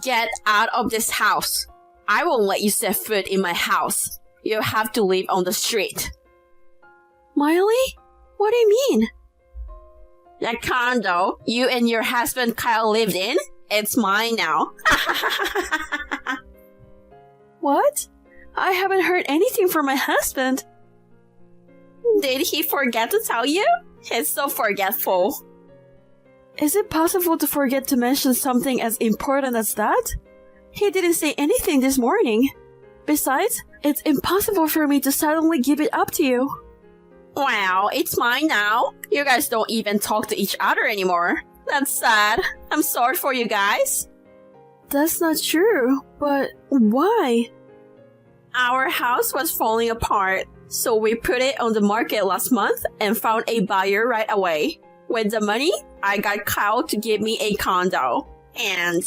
Get out of this house. I won't let you set foot in my house. You have to live on the street. Miley? What do you mean? The condo you and your husband Kyle lived in, it's mine now. What? I haven't heard anything from my husband. Did he forget to tell you? He's so forgetful. Is it possible to forget to mention something as important as that? He didn't say anything this morning. Besides, it's impossible for me to suddenly give it up to you. Wow, it's mine now. You guys don't even talk to each other anymore. That's sad. I'm sorry for you guys. That's not true, but why? Our house was falling apart, so we put it on the market last month and found a buyer right away. With the money, I got Kyle to give me a condo. And...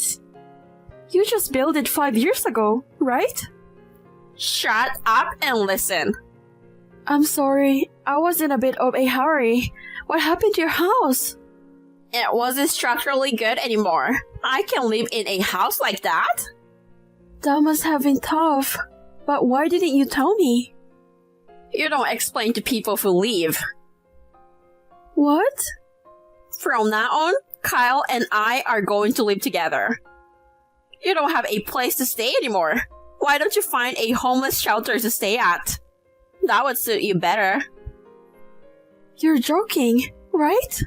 You just built it 5 years ago, right? Shut up and listen. I'm sorry, I was in a bit of a hurry. What happened to your house? It wasn't structurally good anymore. I can live in a house like that? That must have been tough. But why didn't you tell me? You don't explain to people who leave. What? From now on, Kyle and I are going to live together. You don't have a place to stay anymore. Why don't you find a homeless shelter to stay at? That would suit you better. You're joking, right?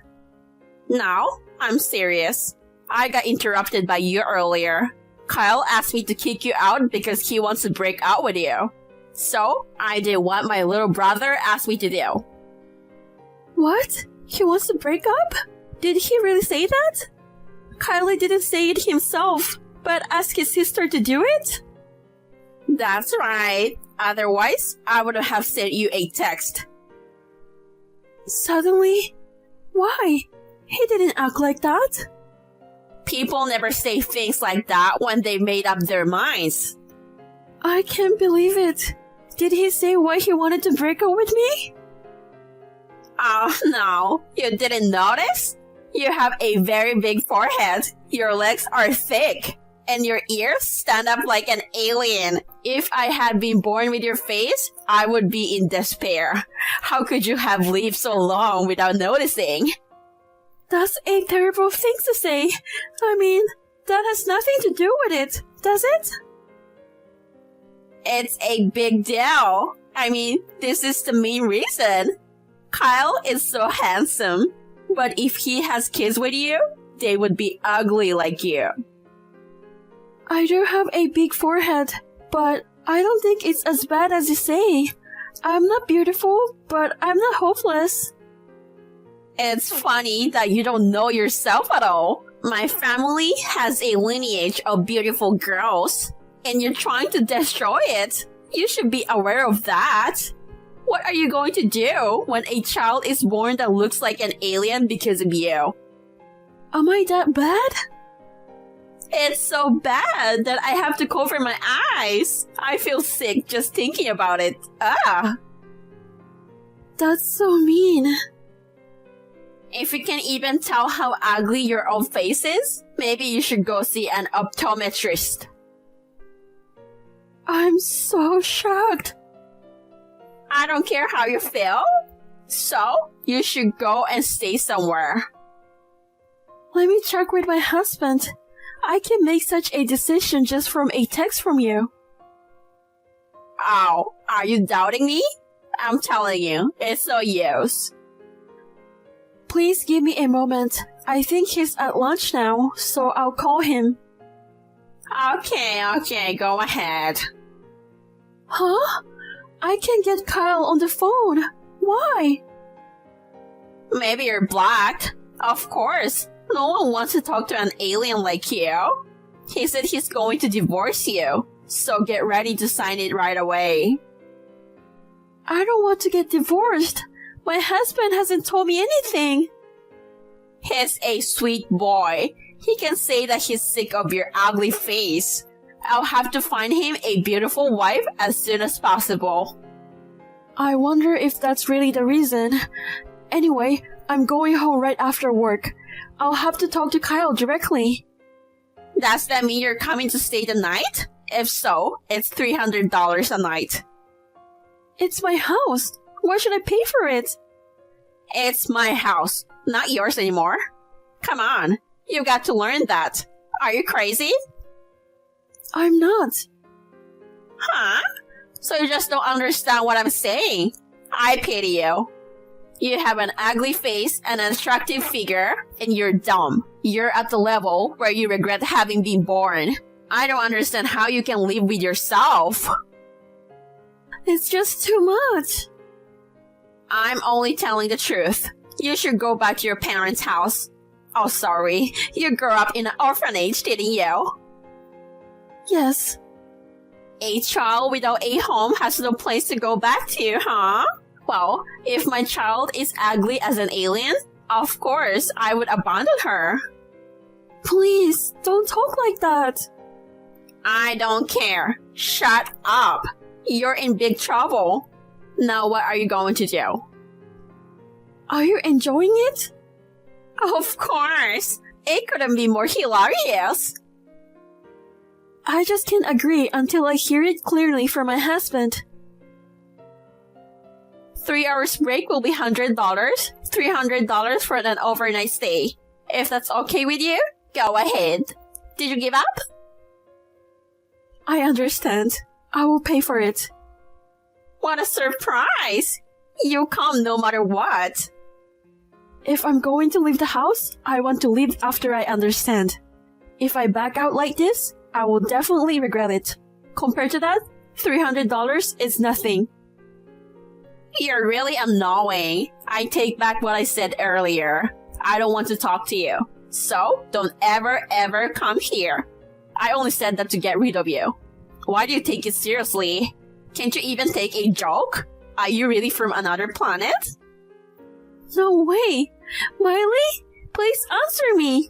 No, I'm serious. I got interrupted by you earlier. Kyle asked me to kick you out because he wants to break up with you. So, I did what my little brother asked me to do. What? He wants to break up? Did he really say that? Kylie didn't say it himself, but asked his sister to do it? That's right. Otherwise, I would have sent you a text. Suddenly? Why? He didn't act like that. People never say things like that when they made up their minds. I can't believe it. Did he say why he wanted to break up with me? Oh, no. You didn't notice? You have a very big forehead. Your legs are thick. And your ears stand up like an alien. If I had been born with your face, I would be in despair. How could you have lived so long without noticing? That's a terrible thing to say. I mean, that has nothing to do with it, does it? It's a big deal. I mean, this is the main reason. Kyle is so handsome. But if he has kids with you, they would be ugly like you. I do have a big forehead, but I don't think it's as bad as you say. I'm not beautiful, but I'm not hopeless. It's funny that you don't know yourself at all. My family has a lineage of beautiful girls, and you're trying to destroy it. You should be aware of that. What are you going to do when a child is born that looks like an alien because of you? Am I that bad? It's so bad that I have to cover my eyes. I feel sick just thinking about it. Ah. That's so mean. If you can even tell how ugly your own face is, maybe you should go see an optometrist. I'm so shocked. I don't care how you feel. So, you should go and stay somewhere. Let me check with my husband. I can make such a decision just from a text from you. Oh, are you doubting me? I'm telling you, it's no use. Please give me a moment. I think he's at lunch now, so I'll call him. Okay, go ahead. Huh? I can't get Kyle on the phone. Why? Maybe you're blocked. Of course. No one wants to talk to an alien like you. He said he's going to divorce you, so get ready to sign it right away. I don't want to get divorced. My husband hasn't told me anything. He's a sweet boy. He can say that he's sick of your ugly face. I'll have to find him a beautiful wife as soon as possible. I wonder if that's really the reason. Anyway, I'm going home right after work. I'll have to talk to Kyle directly. Does that mean you're coming to stay the night? If so, it's $300 a night. It's my house. Why should I pay for it? It's my house, not yours anymore. Come on, you got to learn that. Are you crazy? I'm not. Huh? So you just don't understand what I'm saying. I pity you. You have an ugly face and an attractive figure, and you're dumb. You're at the level where you regret having been born. I don't understand how you can live with yourself. It's just too much. I'm only telling the truth. You should go back to your parents' house. Oh, sorry. You grew up in an orphanage, didn't you? Yes. A child without a home has no place to go back to, huh? Well, if my child is ugly as an alien, of course I would abandon her. Please, don't talk like that. I don't care. Shut up. You're in big trouble. Now what are you going to do? Are you enjoying it? Of course. It couldn't be more hilarious. I just can't agree until I hear it clearly from my husband. 3 hours break will be $100. $300 for an overnight stay. If that's okay with you, go ahead. Did you give up? I understand. I will pay for it. What a surprise! You come no matter what. If I'm going to leave the house, I want to leave after I understand. If I back out like this, I will definitely regret it. Compared to that, $300 is nothing. You're really annoying. I take back what I said earlier. I don't want to talk to you. So, don't ever come here. I only said that to get rid of you. Why do you take it seriously? Can't you even take a joke? Are you really from another planet? No way! Miley, please answer me!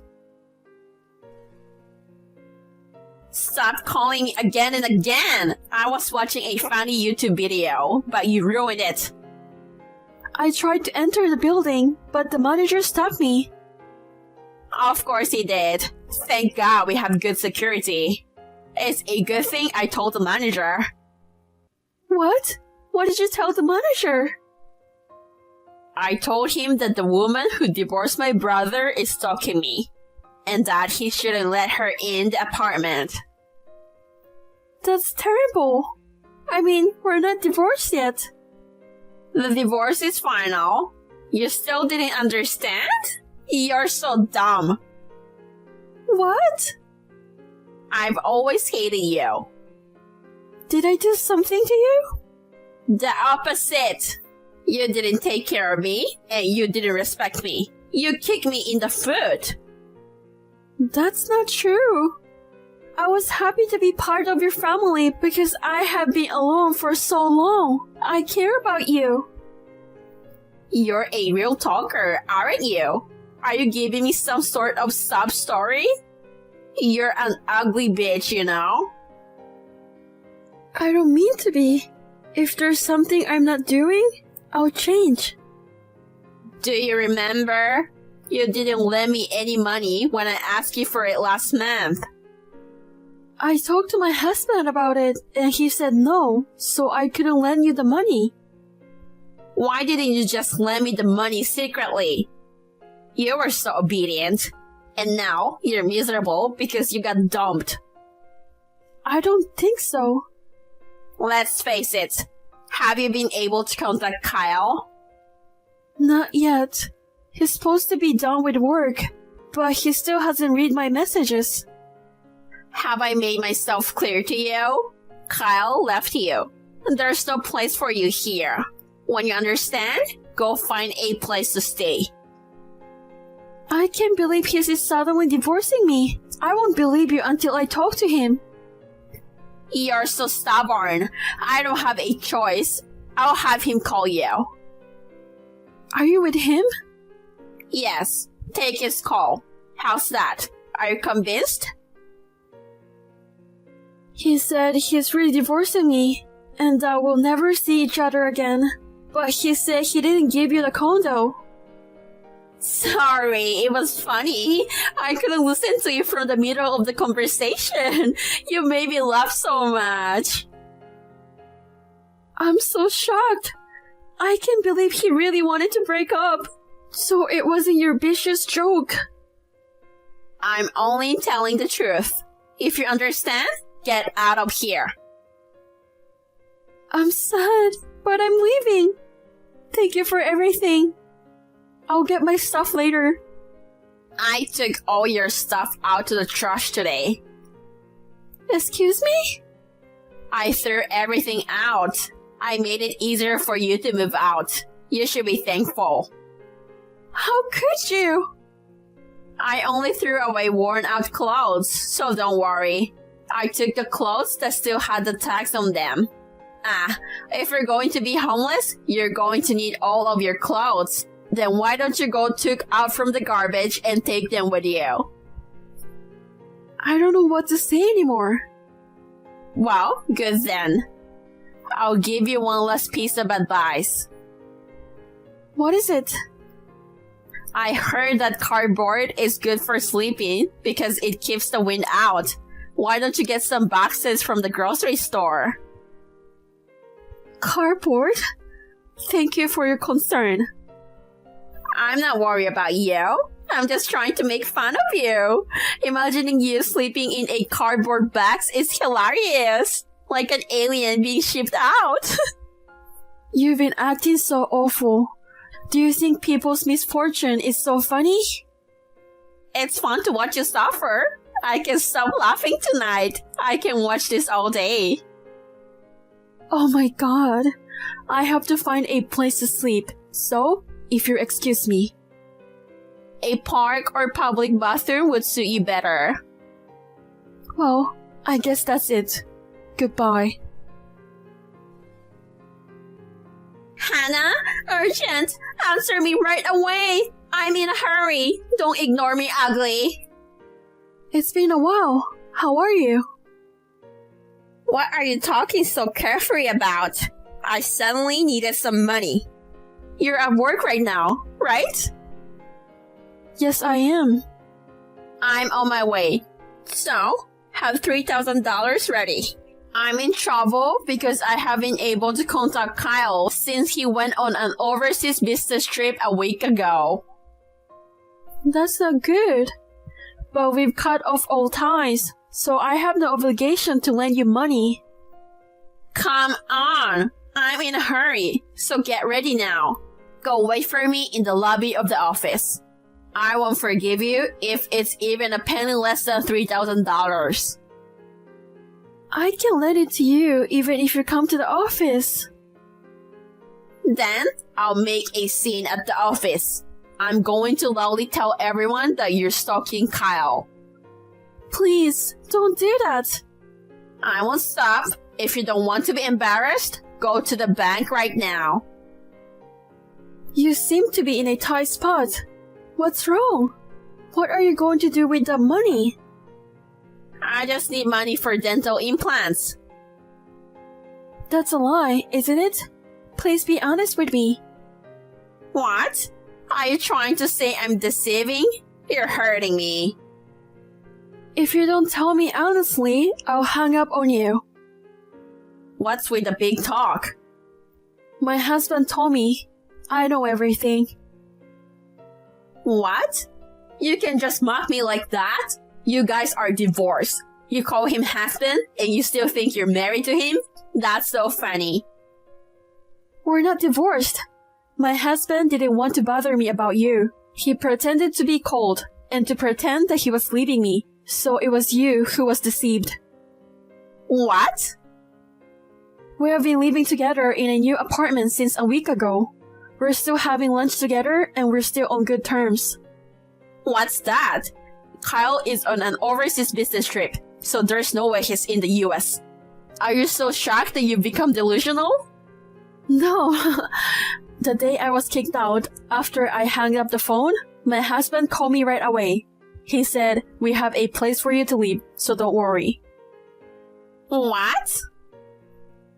Stop calling me again and again! I was watching a funny YouTube video, but you ruined it. I tried to enter the building, but the manager stopped me. Of course he did. Thank God we have good security. It's a good thing I told the manager. What? What did you tell the manager? I told him that the woman who divorced my brother is stalking me, and that he shouldn't let her in the apartment. That's terrible. I mean, we're not divorced yet. The divorce is final. You still didn't understand? You're so dumb. What? I've always hated you. Did I do something to you? The opposite. You didn't take care of me, and you didn't respect me. You kicked me in the foot. That's not true. I was happy to be part of your family because I have been alone for so long. I care about you. You're a real talker, aren't you? Are you giving me some sort of sob story? You're an ugly bitch, you know? I don't mean to be. If there's something I'm not doing, I'll change. Do you remember? You didn't lend me any money when I asked you for it last month. I talked to my husband about it, and he said no, so I couldn't lend you the money. Why didn't you just lend me the money secretly? You were so obedient. And now you're miserable because you got dumped. I don't think so. Let's face it. Have you been able to contact Kyle? Not yet. He's supposed to be done with work, but he still hasn't read my messages. Have I made myself clear to you? Kyle left you. There's no place for you here. When you understand, go find a place to stay. I can't believe he's suddenly divorcing me. I won't believe you until I talk to him. You're so stubborn. I don't have a choice. I'll have him call you. Are you with him? Yes. Take his call. How's that? Are you convinced? He said he's really divorcing me, and that we'll never see each other again. But he said he didn't give you the condo. Sorry, it was funny. I couldn't listen to you from the middle of the conversation. You made me laugh so much. I'm so shocked. I can't believe he really wanted to break up. So it wasn't your vicious joke. I'm only telling the truth. If you understand, get out of here. I'm sad, but I'm leaving. Thank you for everything. I'll get my stuff later. I took all your stuff out to the trash today. Excuse me? I threw everything out. I made it easier for you to move out. You should be thankful. How could you? I only threw away worn-out clothes, so don't worry. I took the clothes that still had the tags on them. If you're going to be homeless, you're going to need all of your clothes. Then why don't you go took out from the garbage and take them with you? I don't know what to say anymore. Well, good then. I'll give you one last piece of advice. What is it? I heard that cardboard is good for sleeping because it keeps the wind out. Why don't you get some boxes from the grocery store? Cardboard? Thank you for your concern. I'm not worried about you. I'm just trying to make fun of you. Imagining you sleeping in a cardboard box is hilarious. Like an alien being shipped out. You've been acting so awful. Do you think people's misfortune is so funny? It's fun to watch you suffer. I can stop laughing tonight. I can watch this all day. Oh my god. I have to find a place to sleep. So, if you excuse me. A park or public bathroom would suit you better. Well, I guess that's it. Goodbye. Hannah, urgent! Answer me right away! I'm in a hurry. Don't ignore me, ugly. It's been a while. How are you? What are you talking so carefree about? I suddenly needed some money. You're at work right now, right? Yes, I am. I'm on my way. So, have $3,000 ready. I'm in trouble because I haven't been able to contact Kyle since he went on an overseas business trip a week ago. That's not good. But we've cut off all ties, so I have no obligation to lend you money. Come on! I'm in a hurry, so get ready now. Go wait for me in the lobby of the office. I won't forgive you if it's even a penny less than $3,000. I can lend it to you even if you come to the office. Then, I'll make a scene at the office. I'm going to loudly tell everyone that you're stalking Kyle. Please, don't do that. I won't stop. If you don't want to be embarrassed, go to the bank right now. You seem to be in a tight spot. What's wrong? What are you going to do with the money? I just need money for dental implants. That's a lie, isn't it? Please be honest with me. What? Are you trying to say I'm deceiving? You're hurting me. If you don't tell me honestly, I'll hang up on you. What's with the big talk? My husband told me. I know everything. What? You can just mock me like that? You guys are divorced. You call him husband and you still think you're married to him? That's so funny. We're not divorced. My husband didn't want to bother me about you. He pretended to be cold and to pretend that he was leaving me. So it was you who was deceived. What? We have been living together in a new apartment since a week ago. We're still having lunch together and we're still on good terms. What's that? Kyle is on an overseas business trip, so there's no way he's in the US. Are you so shocked that you've become delusional? No. The day I was kicked out, after I hung up the phone, my husband called me right away. He said, "We have a place for you to live, so don't worry." What?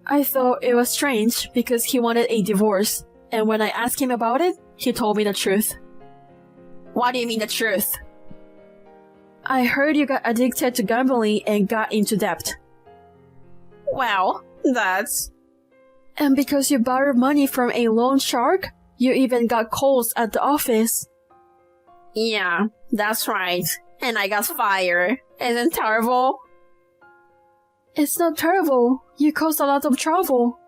I thought it was strange because he wanted a divorce, and when I asked him about it, he told me the truth. What do you mean the truth? I heard you got addicted to gambling and got into debt. Well, that's... And because you borrowed money from a loan shark, you even got calls at the office. Yeah, that's right. And I got fired. Isn't terrible? It's not terrible. You caused a lot of trouble.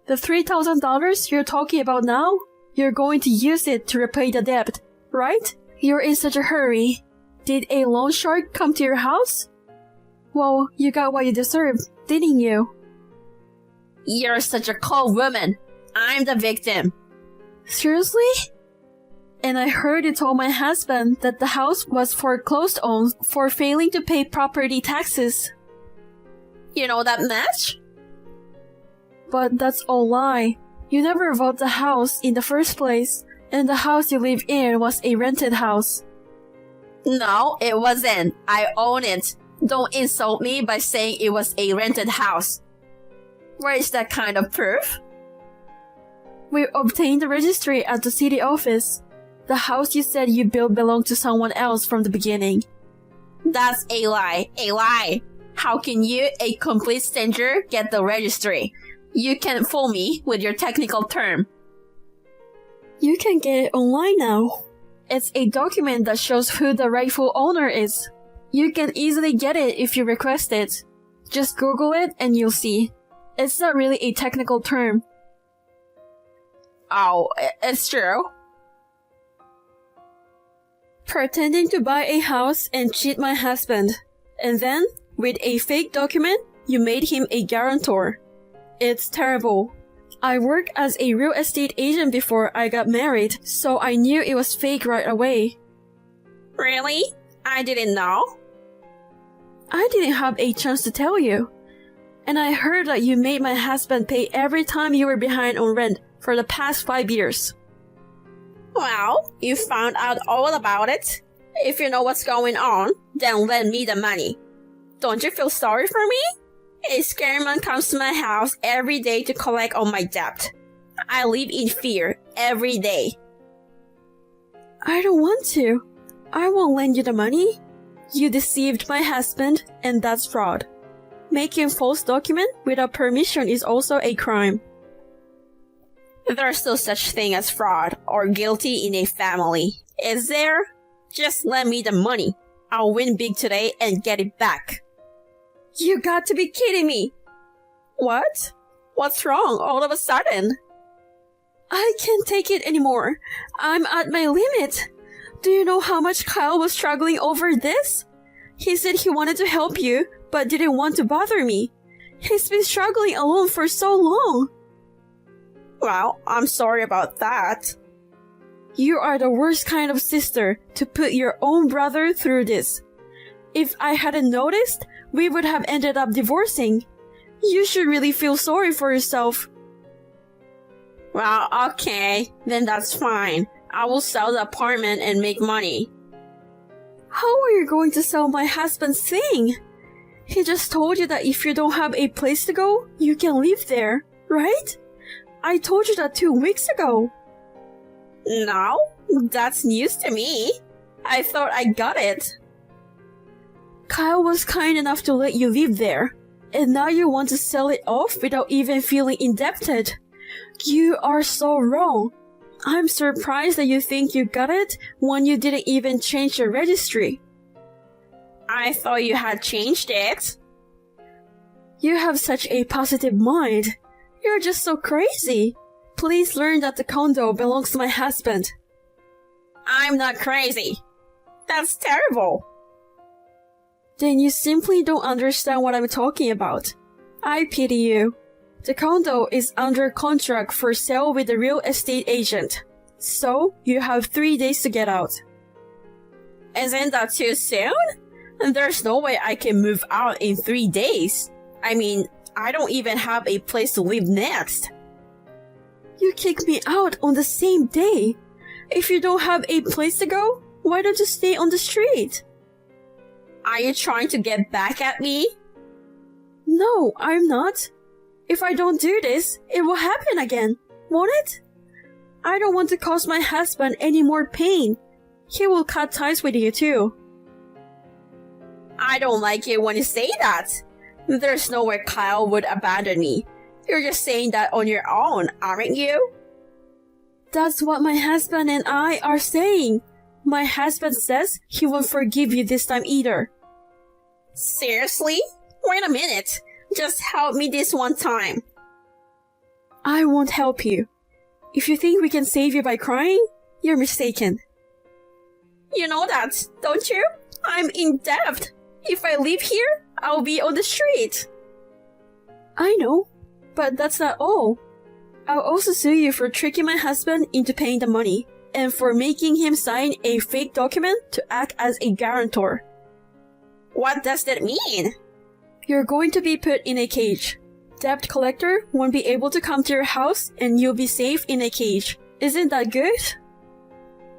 The $3,000 you're talking about now, you're going to use it to repay the debt, right? You're in such a hurry. Did a loan shark come to your house? Well, you got what you deserved, didn't you? You're such a cold woman. I'm the victim. Seriously? And I heard you told my husband that the house was foreclosed on for failing to pay property taxes. You know that much? But that's all lie. You never bought the house in the first place, and the house you live in was a rented house. No, it wasn't. I own it. Don't insult me by saying it was a rented house. Where is that kind of proof? We obtained the registry at the city office. The house you said you built belonged to someone else from the beginning. That's a lie. A lie. How can you, a complete stranger, get the registry? You can't fool me with your technical term. You can get it online now. It's a document that shows who the rightful owner is. You can easily get it if you request it. Just Google it and you'll see. It's not really a technical term. Oh, it's true. Pretending to buy a house and cheat my husband. And then, with a fake document, you made him a guarantor. It's terrible. I worked as a real estate agent before I got married, so I knew it was fake right away. Really? I didn't know. I didn't have a chance to tell you. And I heard that you made my husband pay every time you were behind on rent for the past 5 years. Well, you found out all about it. If you know what's going on, then lend me the money. Don't you feel sorry for me? A scary man comes to my house every day to collect on my debt. I live in fear every day. I don't want to. I won't lend you the money. You deceived my husband, and that's fraud. Making false document without permission is also a crime. There's no such thing as fraud or guilty in a family, is there? Just lend me the money. I'll win big today and get it back. You got to be kidding me! What? What's wrong all of a sudden? I can't take it anymore. I'm at my limit. Do you know how much Kyle was struggling over this? He said he wanted to help you, but didn't want to bother me. He's been struggling alone for so long. Well, I'm sorry about that. You are the worst kind of sister to put your own brother through this. If I hadn't noticed, we would have ended up divorcing. You should really feel sorry for yourself. Well, okay, then that's fine. I will sell the apartment and make money. How are you going to sell my husband's thing? He just told you that if you don't have a place to go, you can live there, right? I told you that 2 weeks ago. No, that's news to me. I thought I got it. Kyle was kind enough to let you live there, and now you want to sell it off without even feeling indebted. You are so wrong. I'm surprised that you think you got it when you didn't even change your registry. I thought you had changed it. You have such a positive mind. You're just so crazy. Please learn that the condo belongs to my husband. I'm not crazy. That's terrible. Then you simply don't understand what I'm talking about. I pity you. The condo is under contract for sale with a real estate agent. So, you have 3 days to get out. Isn't that too soon? There's no way I can move out in 3 days. I mean, I don't even have a place to live next. You kicked me out on the same day. If you don't have a place to go, why don't you stay on the street? Are you trying to get back at me? No, I'm not. If I don't do this, it will happen again, won't it? I don't want to cause my husband any more pain. he will cut ties with you too. I don't like it when you say that. There's no way Kyle would abandon me. You're just saying that on your own, aren't you? That's what my husband and I are saying. My husband says he won't forgive you this time either. Seriously? Wait a minute. Just help me this one time. I won't help you. If you think we can save you by crying, you're mistaken. You know that, don't you? I'm in debt. If I live here, I'll be on the street. I know, but that's not all. I'll also sue you for tricking my husband into paying the money, and for making him sign a fake document to act as a guarantor. What does that mean? You're going to be put in a cage. Debt collector won't be able to come to your house and you'll be safe in a cage. Isn't that good?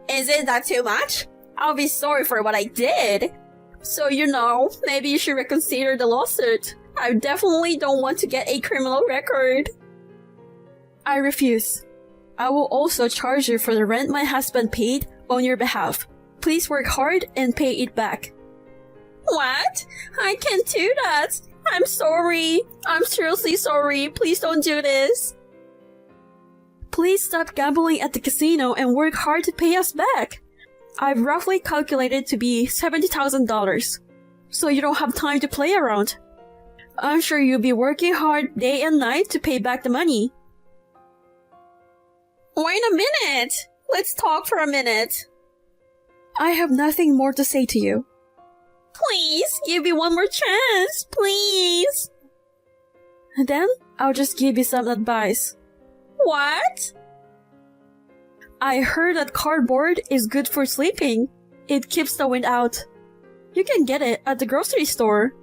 Isn't that too much? I'll be sorry for what I did. So, maybe you should reconsider the lawsuit. I definitely don't want to get a criminal record. I refuse. I will also charge you for the rent my husband paid on your behalf. Please work hard and pay it back. What? I can't do that. I'm sorry. I'm seriously sorry. Please don't do this. Please stop gambling at the casino and work hard to pay us back. I've roughly calculated to be $70,000, so you don't have time to play around. I'm sure you'll be working hard day and night to pay back the money. Wait a minute. Let's talk for a minute. I have nothing more to say to you. Please, give me one more chance, please. And then, I'll just give you some advice. What? I heard that cardboard is good for sleeping. It keeps the wind out. You can get it at the grocery store.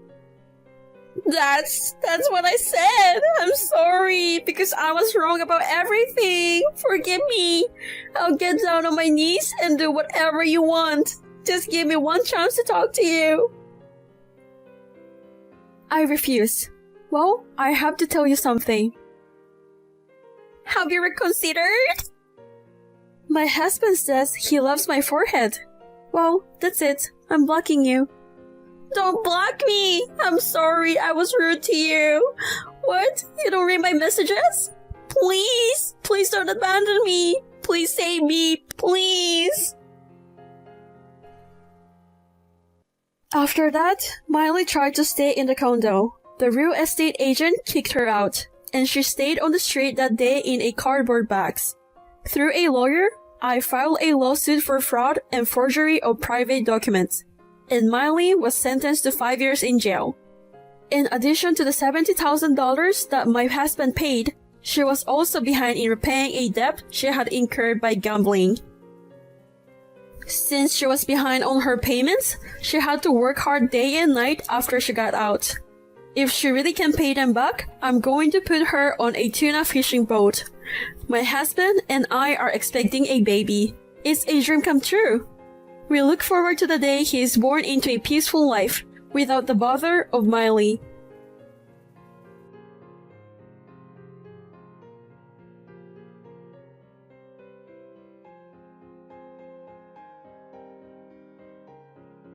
That's what I said. I'm sorry, because I was wrong about everything. Forgive me. I'll get down on my knees and do whatever you want. Just give me one chance to talk to you. I refuse. Well, I have to tell you something. Have you reconsidered? My husband says he loves my forehead. Well, that's it. I'm blocking you. Don't block me. I'm sorry I was rude to you. What? You don't read my messages? Please. Please don't abandon me. Please save me. Please. After that, Miley tried to stay in the condo. The real estate agent kicked her out, and she stayed on the street that day in a cardboard box. Through a lawyer, I filed a lawsuit for fraud and forgery of private documents, and Miley was sentenced to 5 years in jail. In addition to the $70,000 that my husband paid, she was also behind in repaying a debt she had incurred by gambling. Since she was behind on her payments, she had to work hard day and night after she got out. If she really can pay them back, I'm going to put her on a tuna fishing boat. My husband and I are expecting a baby. It's a dream come true. We look forward to the day he is born into a peaceful life, without the bother of Miley.